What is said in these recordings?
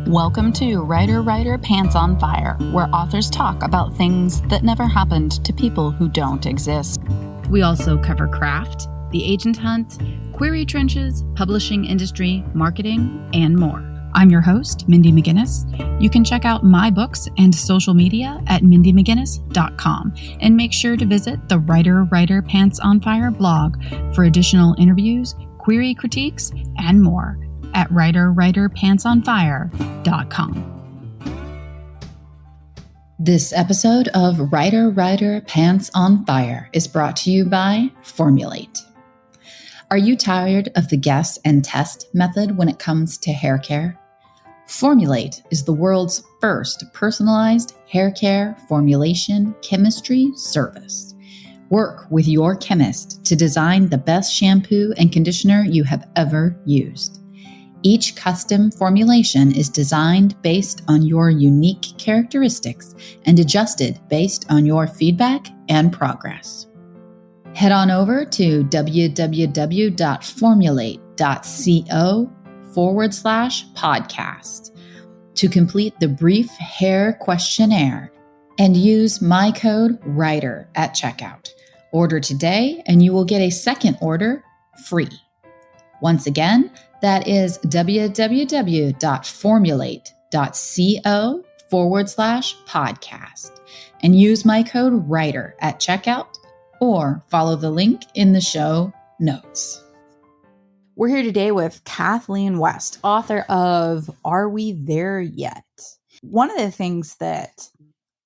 Welcome to Writer Pants on Fire, where authors talk about things that never happened to people who don't exist. We also cover craft, the agent hunt, query trenches, publishing industry, marketing, and more. I'm your host, Mindy McGinnis. You can check out my books and social media at mindymcginnis.com, and make sure to visit the Writer Pants on Fire blog for additional interviews, query critiques, and more at writerpantsonfire.com. This episode of Writer Pants on Fire is brought to you by Formulate. Are you tired of the guess and test method when it comes to hair care? Formulate is the world's first personalized hair care formulation chemistry service. Work with your chemist to design the best shampoo and conditioner you have ever used. Each custom formulation is designed based on your unique characteristics and adjusted based on your feedback and progress. Head on over to www.formulate.co/podcast to complete the brief hair questionnaire and use my code WRITER at checkout. Order today and you will get a second order free. Once again, that is www.formulate.co/podcast and use my code WRITER at checkout or follow the link in the show notes. We're here today with Kathleen West, author of Are We There Yet? One of the things that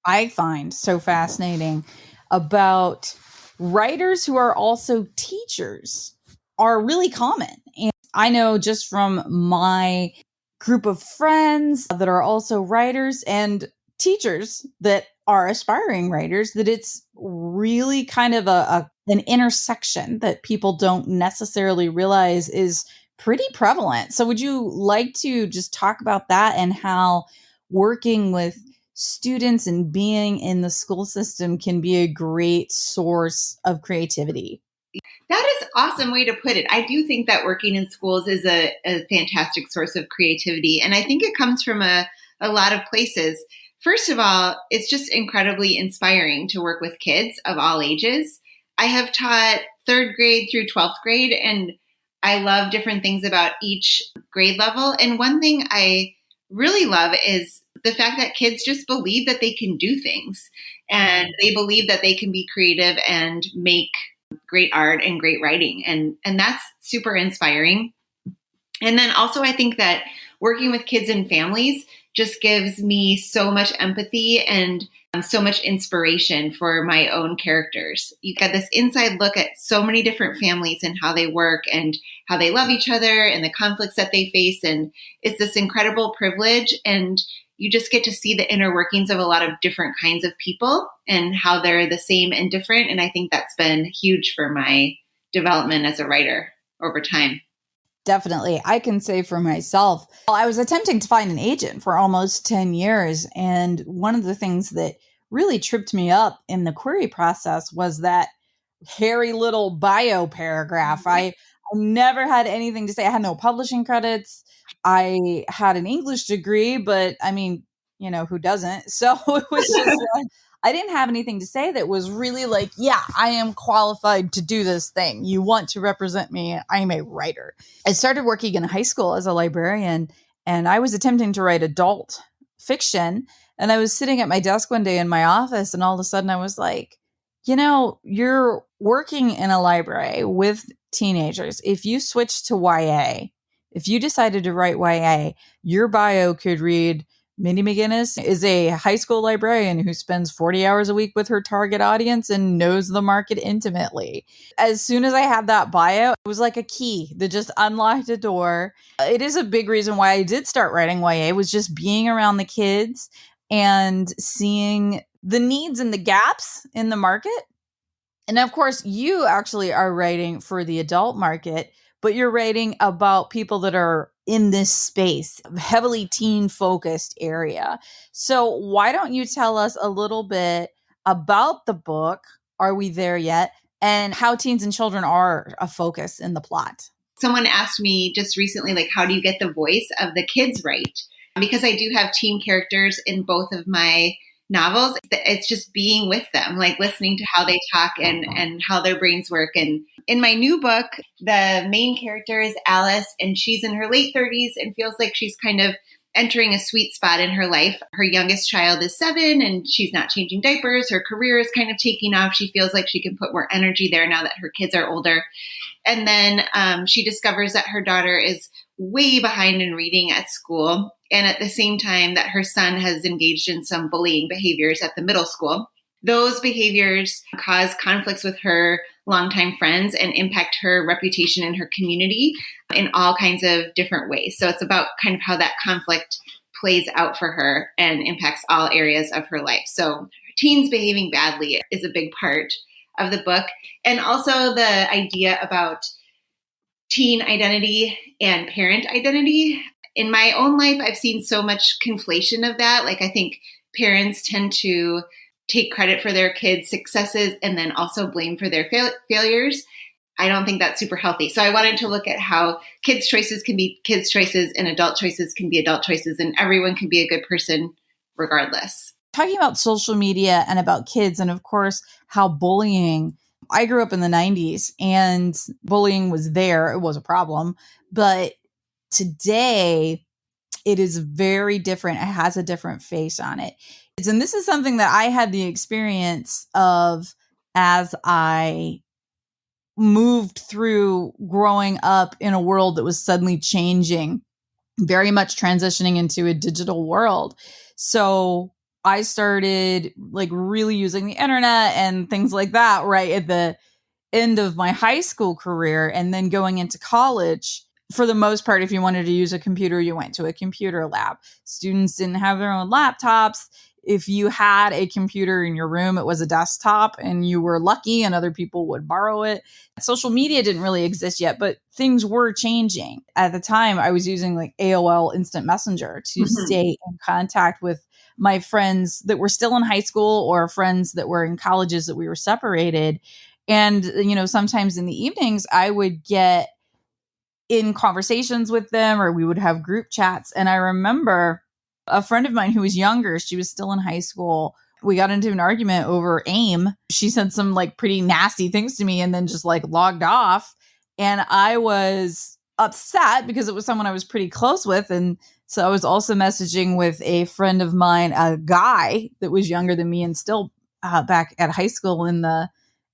I find so fascinating about writers who are also teachers are really common. And I know just from my group of friends that are also writers and teachers that are aspiring writers that it's really kind of an intersection that people don't necessarily realize is pretty prevalent. So would you like to just talk about that and how working with students and being in the school system can be a great source of creativity? That is an awesome way to put it. I do think that working in schools is a fantastic source of creativity. And I think it comes from a lot of places. First of all, it's just incredibly inspiring to work with kids of all ages. I have taught 3rd grade through 12th grade, and I love different things about each grade level. And one thing I really love is the fact that kids just believe that they can do things, and they believe that they can be creative and make great art and great writing. And that's super inspiring. And then also I think that working with kids and families just gives me so much empathy and so much inspiration for my own characters. You get this inside look at so many different families and how they work and how they love each other and the conflicts that they face. And it's this incredible privilege. And you just get to see the inner workings of a lot of different kinds of people and how they're the same and different. And I think that's been huge for my development as a writer over time. Definitely. I can say for myself, I was attempting to find an agent for almost 10 years. And one of the things that really tripped me up in the query process was that hairy little bio paragraph. I never had anything to say. I had no publishing credits. I had an English degree, but I mean, you know, who doesn't? So it was just like, I didn't have anything to say that was really like, yeah, I am qualified to do this thing. You want to represent me. I'm a writer. I started working in high school as a librarian, and I was attempting to write adult fiction. And I was sitting at my desk one day in my office, and all of a sudden I was like, you know, you're working in a library with teenagers. If you switch to YA, if you decided to write YA, your bio could read, Mindy McGinnis is a high school librarian who spends 40 hours a week with her target audience and knows the market intimately. As soon as I had that bio, it was like a key that just unlocked a door. It is a big reason why I did start writing YA, was just being around the kids and seeing the needs and the gaps in the market. And of course, you actually are writing for the adult market, but you're writing about people that are in this space, heavily teen focused area. So why don't you tell us a little bit about the book, Are We There Yet? And how teens and children are a focus in the plot. Someone asked me just recently, like, how do you get the voice of the kids right? because I do have teen characters in both of my novels. It's just being with them, like listening to how they talk and how their brains work. And in my new book, the main character is Alice, and she's in her late 30s and feels like she's kind of entering a sweet spot in her life. Her youngest child is 7 and she's not changing diapers. Her career is kind of taking off. She feels like she can put more energy there now that her kids are older. And then she discovers that her daughter is way behind in reading at school. And at the same time that her son has engaged in some bullying behaviors at the middle school. Those behaviors cause conflicts with her longtime friends and impact her reputation in her community in all kinds of different ways. So it's about kind of how that conflict plays out for her and impacts all areas of her life. So teens behaving badly is a big part of the book. And also the idea about teen identity and parent identity. In my own life, I've seen so much conflation of that. Like I think parents tend to take credit for their kids' successes and then also blame for their failures. I don't think that's super healthy. So I wanted to look at how kids' choices can be kids' choices and adult choices can be adult choices, and everyone can be a good person regardless. Talking about social media and about kids, and of course, how bullying, I grew up in the 90s and bullying was there. It was a problem. But today, it is very different. It has a different face on it. And this is something that I had the experience of as I moved through growing up in a world that was suddenly changing, very much transitioning into a digital world. So I started like really using the internet and things like that right at the end of my high school career, and then going into college. For the most part, if you wanted to use a computer, you went to a computer lab. Students didn't have their own laptops. If you had a computer in your room, it was a desktop and you were lucky and other people would borrow it. Social media didn't really exist yet, but things were changing. At the time, I was using like AOL Instant Messenger to stay in contact with my friends that were still in high school or friends that were in colleges that we were separated. And, you know, sometimes in the evenings, I would get in conversations with them or we would have group chats. And I remember a friend of mine who was younger, she was still in high school. We got into an argument over AIM. She said some like pretty nasty things to me and then just like logged off. And I was upset because it was someone I was pretty close with. And so I was also messaging with a friend of mine, a guy that was younger than me and still back at high school in the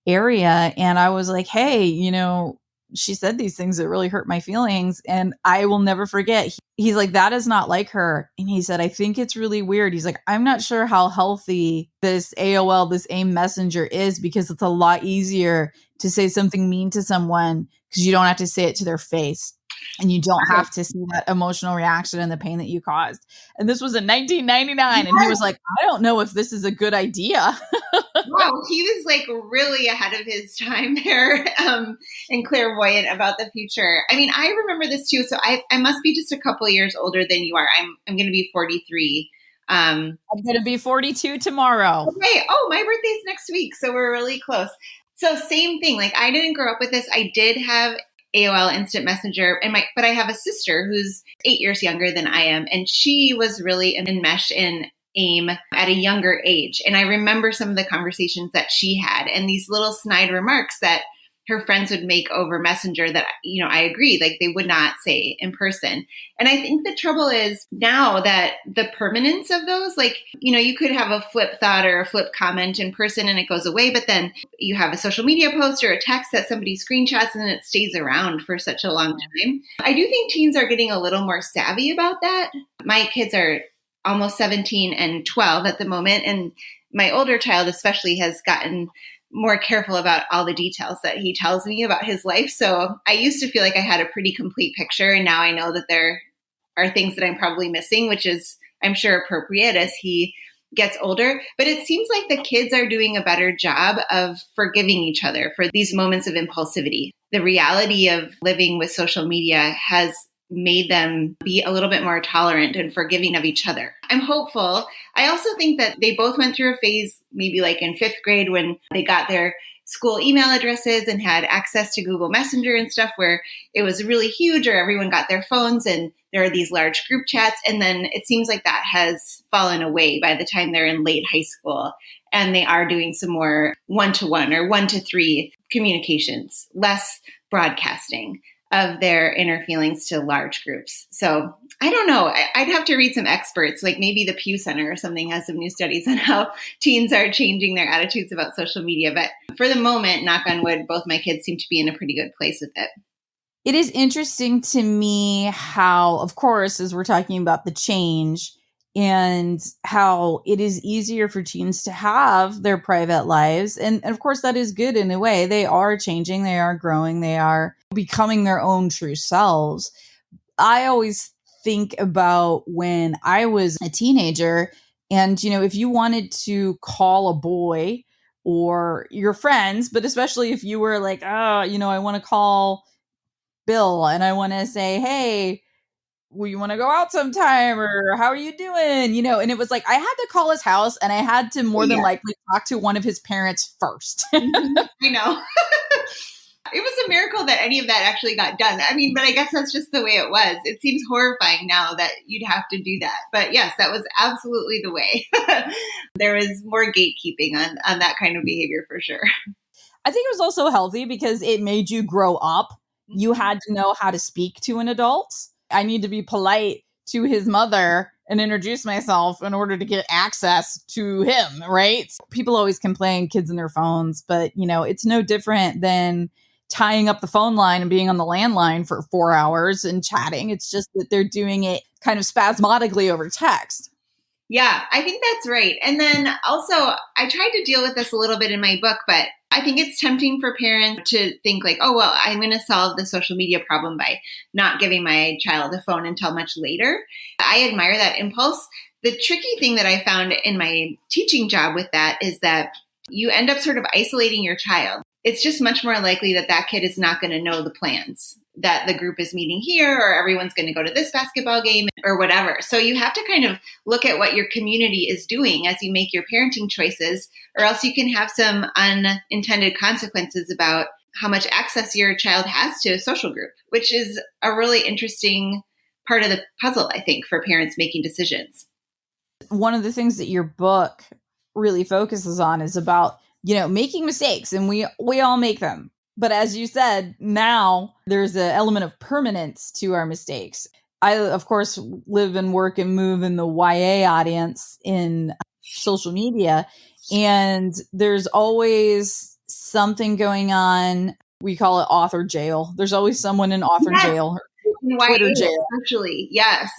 area. And I was like, hey, you know, she said these things that really hurt my feelings. And I will never forget. He's like, that is not like her. And he said, I think it's really weird. He's like, I'm not sure how healthy this AOL, this AIM messenger is, because it's a lot easier to say something mean to someone because you don't have to say it to their face. And you don't have to see that emotional reaction and the pain that you caused. And this was in 1999. And he was like, I don't know if this is a good idea. Wow, he was like really ahead of his time there and clairvoyant about the future. I mean, I remember this too. So I must be just a couple of years older than you are. I'm going to be 43. I'm going to be 42 tomorrow. Okay. Oh, my birthday's next week. So we're really close. So same thing. Like I didn't grow up with this. I did have AOL Instant Messenger, but I have a sister who's 8 years younger than I am, and she was really enmeshed in AIM at a younger age. And I remember some of the conversations that she had and these little snide remarks that her friends would make over Messenger that, you know, I agree, like they would not say in person. And I think the trouble is now that the permanence of those, like, you know, you could have a flip thought or a flip comment in person and it goes away, but then you have a social media post or a text that somebody screenshots and it stays around for such a long time. I do think teens are getting a little more savvy about that. My kids are almost 17 and 12 at the moment. And my older child especially has gotten more careful about all the details that he tells me about his life. So I used to feel like I had a pretty complete picture. And now I know that there are things that I'm probably missing, which is, I'm sure, appropriate as he gets older. But it seems like the kids are doing a better job of forgiving each other for these moments of impulsivity. The reality of living with social media has made them be a little bit more tolerant and forgiving of each other. I'm hopeful. I also think that they both went through a phase, maybe like in 5th grade when they got their school email addresses and had access to Google Messenger and stuff where it was really huge, or everyone got their phones and there are these large group chats. And then it seems like that has fallen away by the time they're in late high school. And they are doing some more one-to-one or one-to-three communications, less broadcasting of their inner feelings to large groups. So I don't know. I'd have to read some experts, like maybe the Pew Center or something has some new studies on how teens are changing their attitudes about social media. But for the moment, knock on wood, both my kids seem to be in a pretty good place with it. It is interesting to me how, of course, as we're talking about the change and how it is easier for teens to have their private lives. And of course, that is good in a way. They are changing, they are growing, they are becoming their own true selves. I always think about when I was a teenager and, if you wanted to call a boy or your friends, but especially if you were like, I want to call Bill and I want to say, hey, well, you want to go out sometime or how are you doing? And it was like, I had to call his house and I had to more than likely talk to one of his parents first. I know. It was a miracle that any of that actually got done. I mean, but I guess that's just the way it was. It seems horrifying now that you'd have to do that. But yes, that was absolutely the way. There was more gatekeeping on that kind of behavior for sure. I think it was also healthy because it made you grow up. You had to know how to speak to an adult. I need to be polite to his mother and introduce myself in order to get access to him, right? People always complain kids and their phones, but it's no different than tying up the phone line and being on the landline for 4 hours and chatting. It's just that they're doing it kind of spasmodically over text. Yeah, I think that's right. And then also, I tried to deal with this a little bit in my book, but I think it's tempting for parents to think like, oh, well, I'm going to solve the social media problem by not giving my child a phone until much later. I admire that impulse. The tricky thing that I found in my teaching job with that is that you end up sort of isolating your child. It's just much more likely that that kid is not going to know the plans, that the group is meeting here or everyone's going to go to this basketball game or whatever. So you have to kind of look at what your community is doing as you make your parenting choices, or else you can have some unintended consequences about how much access your child has to a social group, which is a really interesting part of the puzzle, I think, for parents making decisions. One of the things that your book really focuses on is about, making mistakes, and we all make them. But as you said, now there's an element of permanence to our mistakes. I, of course, live and work and move in the YA audience in social media, and there's always something going on. We call it author jail. There's always someone in author jail, or Twitter jail. Actually, yes.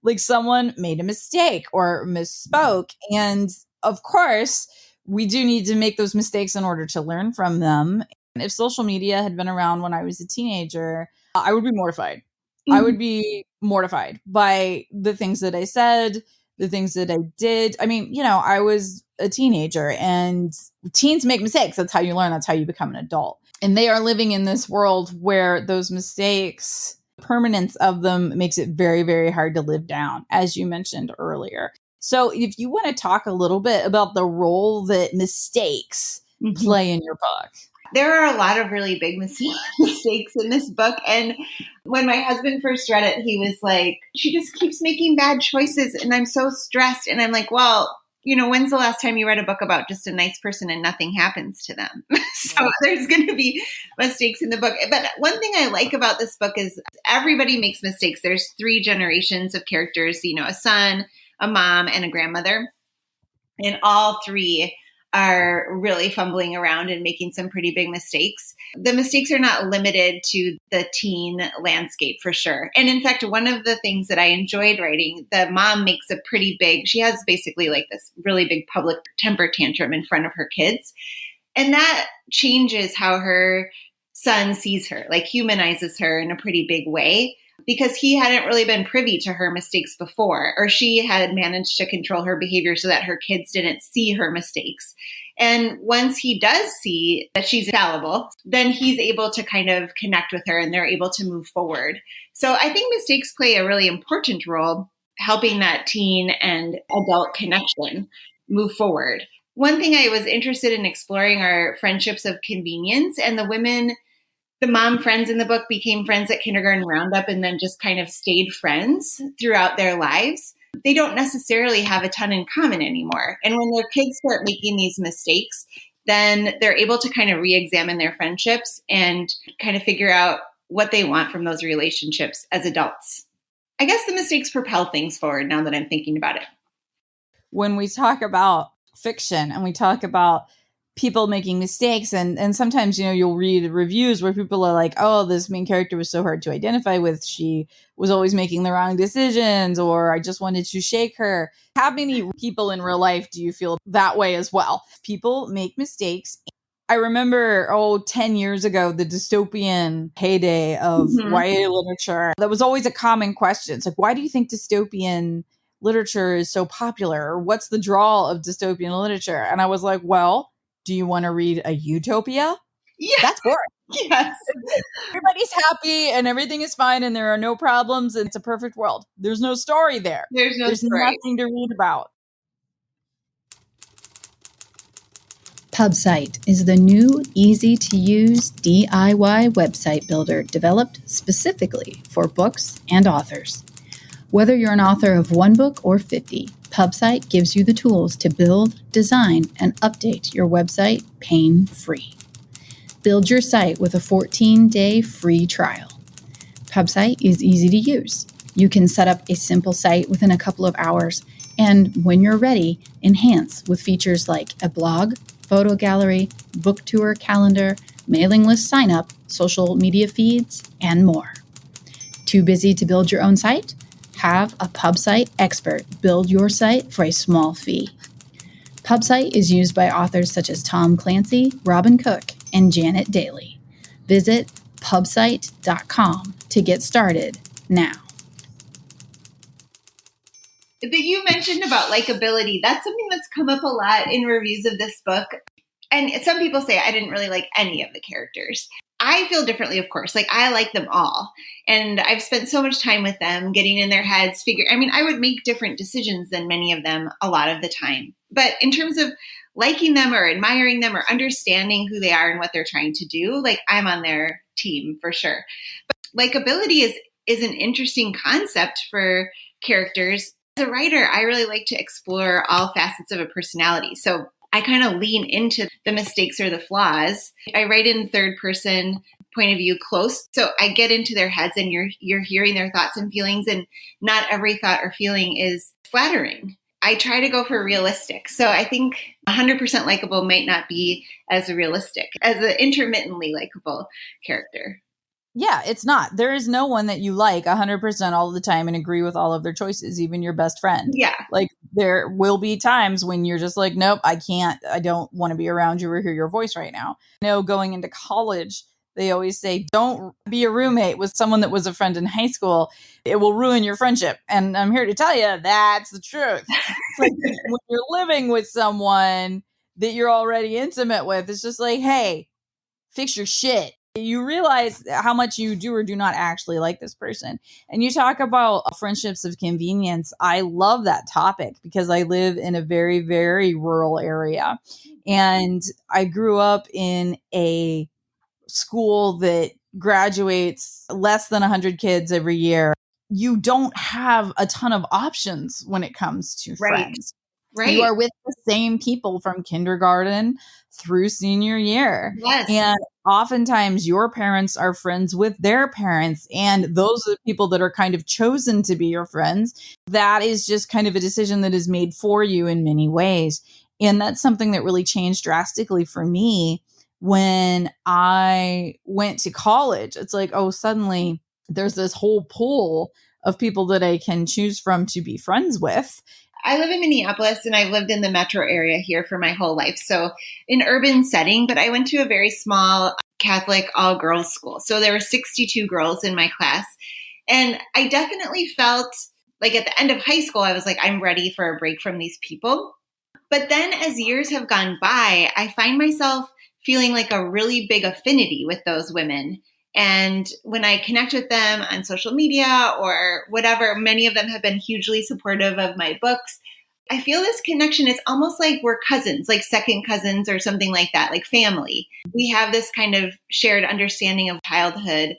Like someone made a mistake or misspoke. And of course, we do need to make those mistakes in order to learn from them. And if social media had been around when I was a teenager, I would be mortified. Mm-hmm. I would be mortified by the things that I said, the things that I did. I mean, I was a teenager and teens make mistakes. That's how you learn. That's how you become an adult. And they are living in this world where those mistakes, permanence of them makes it very, very hard to live down, as you mentioned earlier. So if you want to talk a little bit about the role that mistakes play in your book. There are a lot of really big mistakes in this book. And when my husband first read it, he was like, she just keeps making bad choices and I'm so stressed. And I'm like, well, when's the last time you read a book about just a nice person and nothing happens to them? So there's going to be mistakes in the book. But one thing I like about this book is everybody makes mistakes. There's 3 generations of characters, a son, a mom, and a grandmother. And all 3 are really fumbling around and making some pretty big mistakes. The mistakes are not limited to the teen landscape for sure. And in fact, one of the things that I enjoyed writing, the mom makes a pretty big, she has basically like this really big public temper tantrum in front of her kids. And that changes how her son sees her, like humanizes her in a pretty big way, because he hadn't really been privy to her mistakes before, or she had managed to control her behavior so that her kids didn't see her mistakes. And once he does see that she's fallible, then he's able to kind of connect with her and they're able to move forward. So I think mistakes play a really important role helping that teen and adult connection move forward. One thing I was interested in exploring are friendships of convenience, and the mom friends in the book became friends at kindergarten roundup and then just kind of stayed friends throughout their lives. They don't necessarily have a ton in common anymore. And when their kids start making these mistakes, then they're able to kind of re-examine their friendships and kind of figure out what they want from those relationships as adults. I guess the mistakes propel things forward now that I'm thinking about it. When we talk about fiction and we talk about people making mistakes, and sometimes, you'll read reviews where people are like, oh, this main character was so hard to identify with. She was always making the wrong decisions, or I just wanted to shake her. How many people in real life do you feel that way as well? People make mistakes. I remember, 10 years ago, the dystopian heyday of YA literature. That was always a common question. It's like, why do you think dystopian literature is so popular? Or what's the draw of dystopian literature? And I was like, well, do you want to read a utopia? Yeah. That's boring. Yes. Everybody's happy and everything is fine and there are no problems and it's a perfect world. There's no story there. There's story. Nothing to read about. PubSite is the new, easy-to-use DIY website builder developed specifically for books and authors. Whether you're an author of one book or 50, PubSite gives you the tools to build, design, and update your website pain-free. Build your site with a 14-day free trial. PubSite is easy to use. You can set up a simple site within a couple of hours, and when you're ready, enhance with features like a blog, photo gallery, book tour calendar, mailing list sign-up, social media feeds, and more. Too busy to build your own site? Have a PubSite expert build your site for a small fee. PubSite is used by authors such as Tom Clancy, Robin Cook, and Janet Daly. Visit pubsite.com to get started now. That you mentioned about likability, that's something that's come up a lot in reviews of this book. And some people say I didn't really like any of the characters. I feel differently, of course. Like, I like them all. And I've spent so much time with them, getting in their heads, I would make different decisions than many of them a lot of the time. But in terms of liking them or admiring them or understanding who they are and what they're trying to do, like, I'm on their team for sure. But likability is an interesting concept for characters. As a writer, I really like to explore all facets of a personality. So I kind of lean into the mistakes or the flaws. I write in third person point of view close. So I get into their heads and you're hearing their thoughts and feelings, and not every thought or feeling is flattering. I try to go for realistic. So I think 100% likable might not be as realistic as an intermittently likable character. Yeah, it's not. There is no one that you like 100% all the time and agree with all of their choices, even your best friend. Yeah. Like, there will be times when you're just like, nope, I can't. I don't want to be around you or hear your voice right now. Going into college, they always say, don't be a roommate with someone that was a friend in high school. It will ruin your friendship. And I'm here to tell you that's the truth. It's like when you're living with someone that you're already intimate with, it's just like, hey, fix your shit. You realize how much you do or do not actually like this person. And you talk about friendships of convenience. I love that topic because I live in a very, very rural area. And I grew up in a school that graduates less than 100 kids every year. You don't have a ton of options when it comes to friends. Right. You are with the same people from kindergarten through senior year. Yes. And oftentimes your parents are friends with their parents. And those are the people that are kind of chosen to be your friends. That is just kind of a decision that is made for you in many ways. And that's something that really changed drastically for me when I went to college. It's like, suddenly there's this whole pool of people that I can choose from to be friends with. I live in Minneapolis and I've lived in the metro area here for my whole life. So an urban setting, but I went to a very small Catholic all-girls school. So there were 62 girls in my class. And I definitely felt like at the end of high school, I was like, I'm ready for a break from these people. But then as years have gone by, I find myself feeling like a really big affinity with those women. And when I connect with them on social media or whatever, many of them have been hugely supportive of my books. I feel this connection. It's almost like we're cousins, like second cousins or something like that, like family. We have this kind of shared understanding of childhood.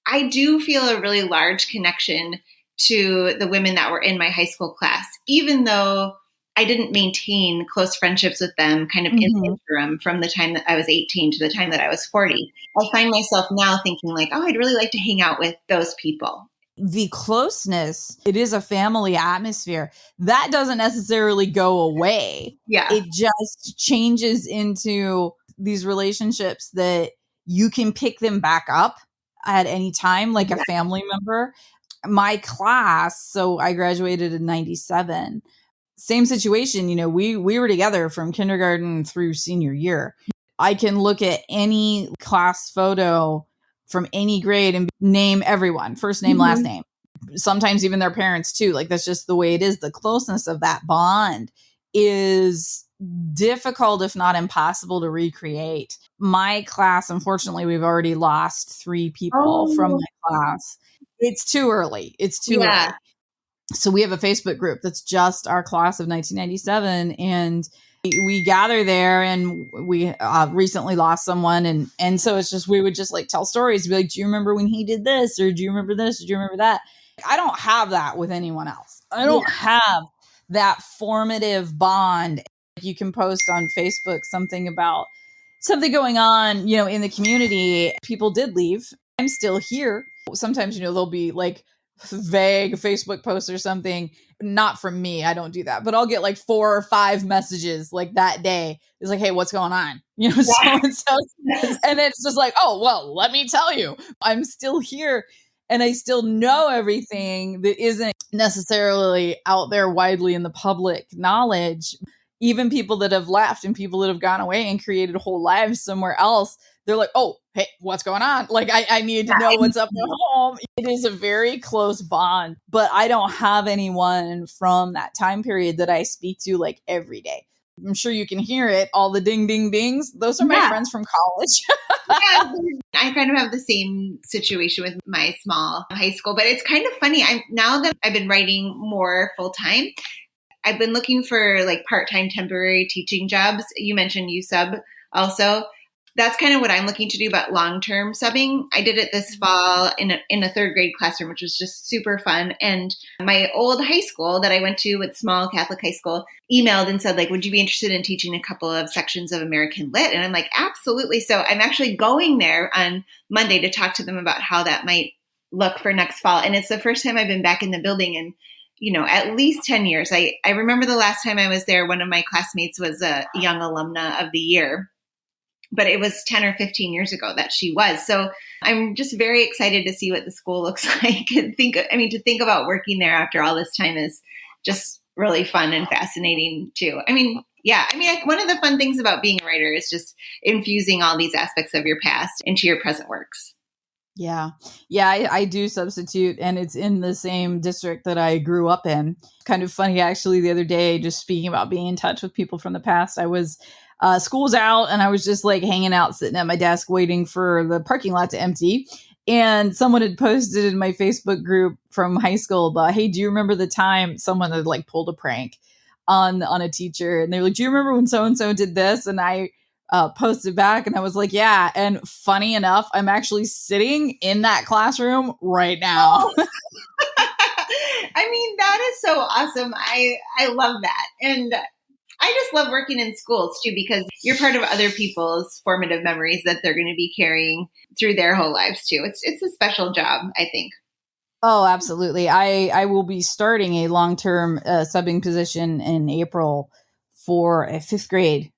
I do feel a really large connection to the women that were in my high school class, even though I didn't maintain close friendships with them kind of in the interim from the time that I was 18 to the time that I was 40. I find myself now thinking like, oh, I'd really like to hang out with those people. The closeness, it is a family atmosphere. That doesn't necessarily go away. Yeah. It just changes into these relationships that you can pick them back up at any time, like a family member. My class, so I graduated in 97. Same situation, we were together from kindergarten through senior year. I can look at any class photo from any grade and name everyone, first name, last name. Sometimes even their parents too. Like that's just the way it is. The closeness of that bond is difficult, if not impossible, to recreate. My class, unfortunately, we've already lost 3 people from my class. It's too early. Early. So we have a Facebook group that's just our class of 1997, and we gather there, and we recently lost someone, and so it's just, we would just like tell stories, be like, do you remember when he did this, or do you remember this, or do you remember that? I don't have that with anyone else. I don't have that formative bond. You can post on Facebook something about something going on, in the community. People did leave. I'm still here. Sometimes, there'll be like vague Facebook posts or something, not from me. I don't do that, but I'll get like 4 or 5 messages like that day. It's like, hey, what's going on? So, and it's just like, oh, well, let me tell you, I'm still here. And I still know everything that isn't necessarily out there widely in the public knowledge. Even people that have left and people that have gone away and created whole lives somewhere else, they're like, oh, hey, what's going on? Like, I need to know what's up at home. It is a very close bond, but I don't have anyone from that time period that I speak to like every day. I'm sure you can hear it. All the ding, ding, dings. Those are my friends from college. I kind of have the same situation with my small high school, but it's kind of funny. Now that I've been writing more full time, I've been looking for like part-time temporary teaching jobs. You mentioned USub also. That's kind of what I'm looking to do, but long-term subbing. I did it this fall in a 3rd grade classroom, which was just super fun. And my old high school that I went to, with small Catholic high school, emailed and said, like, would you be interested in teaching a couple of sections of American Lit? And I'm like, absolutely. So I'm actually going there on Monday to talk to them about how that might look for next fall. And it's the first time I've been back in the building in, at least 10 years. I remember the last time I was there, one of my classmates was a young alumna of the year. But it was 10 or 15 years ago that she was. So I'm just very excited to see what the school looks like. And to think about working there after all this time is just really fun and fascinating too. One of the fun things about being a writer is just infusing all these aspects of your past into your present works. Yeah. I do substitute, and it's in the same district that I grew up in. Kind of funny, actually, the other day, just speaking about being in touch with people from the past, I was school's out, and I was just like hanging out, sitting at my desk, waiting for the parking lot to empty. And someone had posted in my Facebook group from high school about, hey, do you remember the time someone had like pulled a prank on a teacher? And they were like, do you remember when so-and-so did this? And I posted back, and I was like, yeah. And funny enough, I'm actually sitting in that classroom right now. Oh. That is so awesome. I love that. And I just love working in schools too, because you're part of other people's formative memories that they're going to be carrying through their whole lives too. It's a special job, I think. Oh, absolutely. I will be starting a long-term subbing position in April for a 5th grade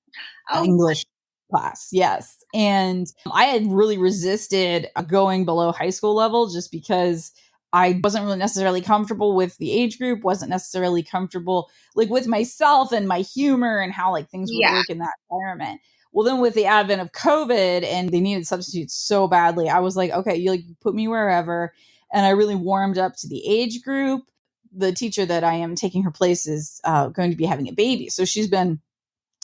English class. Yes. And I had really resisted going below high school level just because I wasn't really necessarily comfortable with the age group, wasn't necessarily comfortable like with myself and my humor and how like things would work in that environment. Well, then with the advent of COVID and they needed substitutes so badly, I was like, okay, you put me wherever. And I really warmed up to the age group. The teacher that I am taking her place is going to be having a baby. So she's been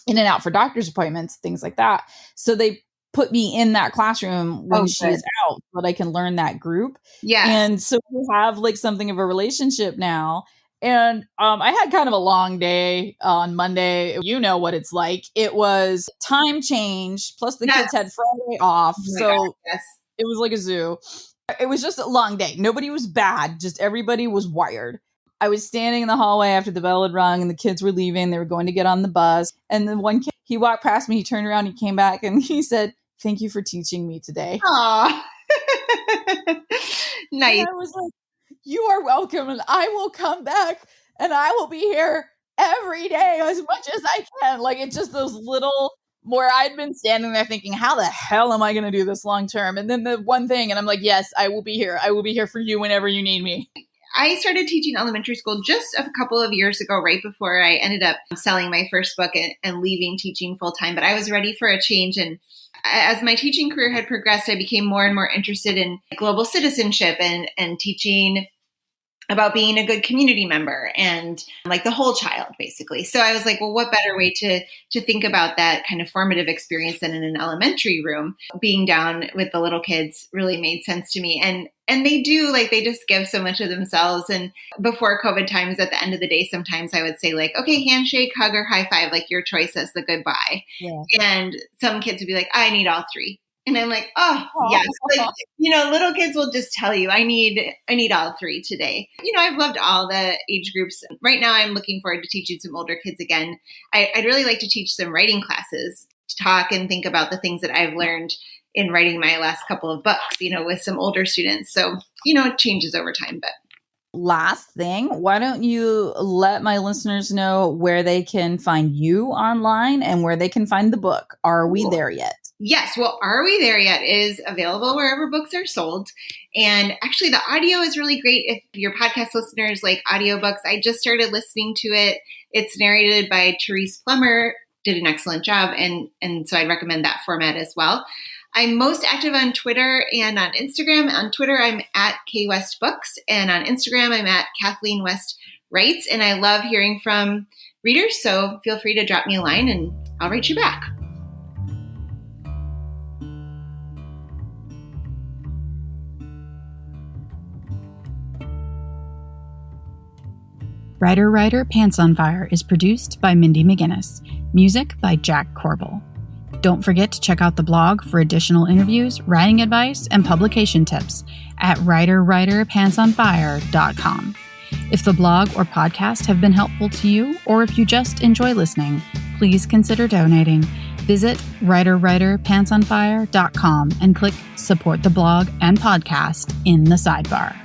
in and out for doctor's appointments, things like that. So they put me in that classroom when she is out so that I can learn that group. Yeah. And so we have like something of a relationship now. And I had kind of a long day on Monday. You know what it's like. It was time change, plus the kids had Friday off. So it was like a zoo. It was just a long day. Nobody was bad. Just everybody was wired. I was standing in the hallway after the bell had rung and the kids were leaving. They were going to get on the bus. And then one kid, he walked past me. He turned around, he came back and he said, "Thank you for teaching me today." Aww. Nice. And I was like, "You are welcome, and I will come back, and I will be here every day as much as I can." Like, it's just those little, where I'd been standing there thinking, how the hell am I going to do this long term? And then the one thing, and I'm like, yes, I will be here. I will be here for you whenever you need me. I started teaching elementary school just a couple of years ago, right before I ended up selling my first book and leaving teaching full time. But I was ready for a change. And as my teaching career had progressed, I became more and more interested in global citizenship and teaching about being a good community member and like the whole child, basically. So I was like, well, what better way to think about that kind of formative experience than in an elementary room? Being down with the little kids really made sense to me. And they do, like, they just give so much of themselves. And before COVID times, at the end of the day, sometimes I would say, like, okay, handshake, hug, or high five, like your choice as the goodbye. Yeah. And some kids would be like, I need all three. And I'm like, oh, yes. Like, little kids will just tell you, I need all three today. I've loved all the age groups. Right now, I'm looking forward to teaching some older kids again. I'd really like to teach some writing classes to talk and think about the things that I've learned in writing my last couple of books, with some older students. So, it changes over time, but. Last thing, why don't you let my listeners know where they can find you online and where they can find the book? Are we there yet? Yes. Well, Are We There Yet is available wherever books are sold. And actually, the audio is really great if your podcast listeners like audiobooks. I just started listening to it. It's narrated by Therese Plummer, did an excellent job. And so I'd recommend that format as well. I'm most active on Twitter and on Instagram. On Twitter, I'm at kwestbooks. And on Instagram, I'm at Kathleen West Writes. And I love hearing from readers. So feel free to drop me a line and I'll write you back. Writer, Pants on Fire is produced by Mindy McGinnis. Music by Jack Corbel. Don't forget to check out the blog for additional interviews, writing advice, and publication tips at writerpantsonfire.com. If the blog or podcast have been helpful to you, or if you just enjoy listening, please consider donating. Visit writerpantsonfire.com and click Support the Blog and Podcast in the sidebar.